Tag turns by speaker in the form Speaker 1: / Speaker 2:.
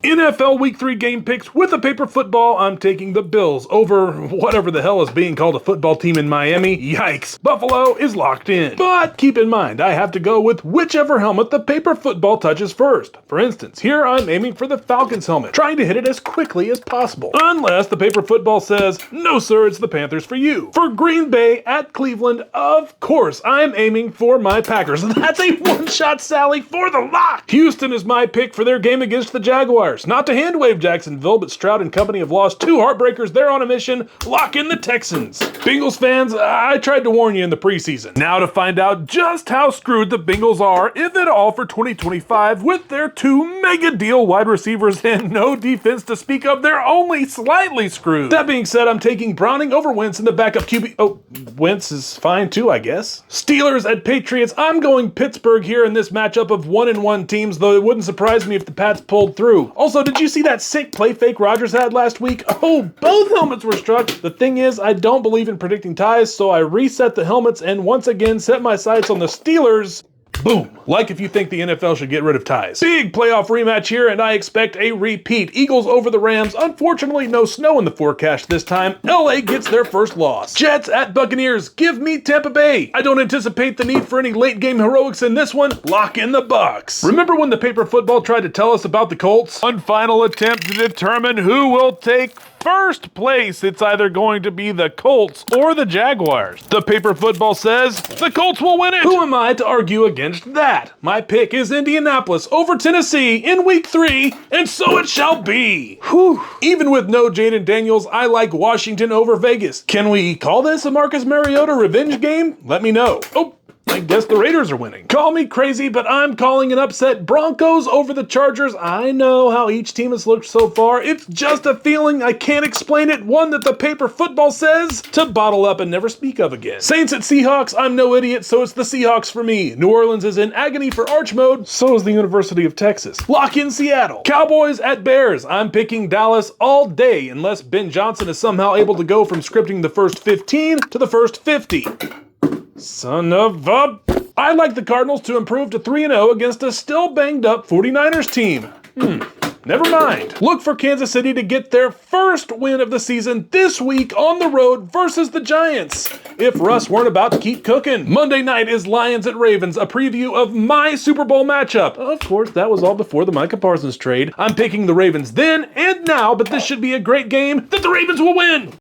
Speaker 1: NFL Week 3 game picks with a paper football. I'm taking the Bills over whatever the hell is being called a football team in Miami. Yikes. Buffalo is locked in. But keep in mind, I have to go with whichever helmet the paper football touches first. For instance, here I'm aiming for the Falcons helmet, trying to hit it as quickly as possible. Unless the paper football says, no sir, it's the Panthers for you. For Green Bay at Cleveland, of course, I'm aiming for my Packers. That's a one-shot sally for the lock. Houston is my pick for their game against the Jaguars. Not to hand-wave Jacksonville, but Stroud and company have lost two heartbreakers. They're on a mission. Lock in the Texans. Bengals fans, I tried to warn you in the preseason. Now to find out just how screwed the Bengals are, if at all, for 2025 with their two mega deal wide receivers and no defense to speak of, they're only slightly screwed. That being said, I'm taking Browning over Wentz in the backup QB. Oh, Wentz is fine too, I guess. Steelers at Patriots. I'm going Pittsburgh here in this matchup of 1-1 teams, though it wouldn't surprise me if the Pats pulled through. Also, did you see that sick play fake Rodgers had last week? Oh, both helmets were struck. The thing is, I don't believe in predicting ties, so I reset the helmets and once again set my sights on the Steelers. Boom. Like if you think the NFL should get rid of ties. Big playoff rematch here, and I expect a repeat. Eagles over the Rams. Unfortunately, no snow in the forecast this time. LA gets their first loss. Jets at Buccaneers. Give me Tampa Bay. I don't anticipate the need for any late game heroics in this one. Lock in the Bucs. Remember when the paper football tried to tell us about the Colts? One final attempt to determine who will take first place. It's either going to be the Colts or the Jaguars. The paper football says the Colts will win it. Who am I to argue against that? My pick is Indianapolis over Tennessee in week 3, and so it shall be. Whew. Even with no Jaden Daniels, I like Washington over Vegas. Can we call this a Marcus Mariota revenge game? Let me know. Oh, I guess the Raiders are winning. Call me crazy, but I'm calling an upset. Broncos over the Chargers. I know how each team has looked so far. It's just a feeling. I can't explain it. One that the paper football says to bottle up and never speak of again. Saints at Seahawks. I'm no idiot, so it's the Seahawks for me. New Orleans is in agony for arch mode. So is the University of Texas. Lock in Seattle. Cowboys at Bears. I'm picking Dallas all day unless Ben Johnson is somehow able to go from scripting the first 15 to the first 50. Son of a... I'd like the Cardinals to improve to 3-0 against a still banged up 49ers team. Never mind. Look for Kansas City to get their first win of the season this week on the road versus the Giants. If Russ weren't about to keep cooking. Monday night is Lions at Ravens, a preview of my Super Bowl matchup. Of course, that was all before the Micah Parsons trade. I'm picking the Ravens then and now, but this should be a great game that the Ravens will win.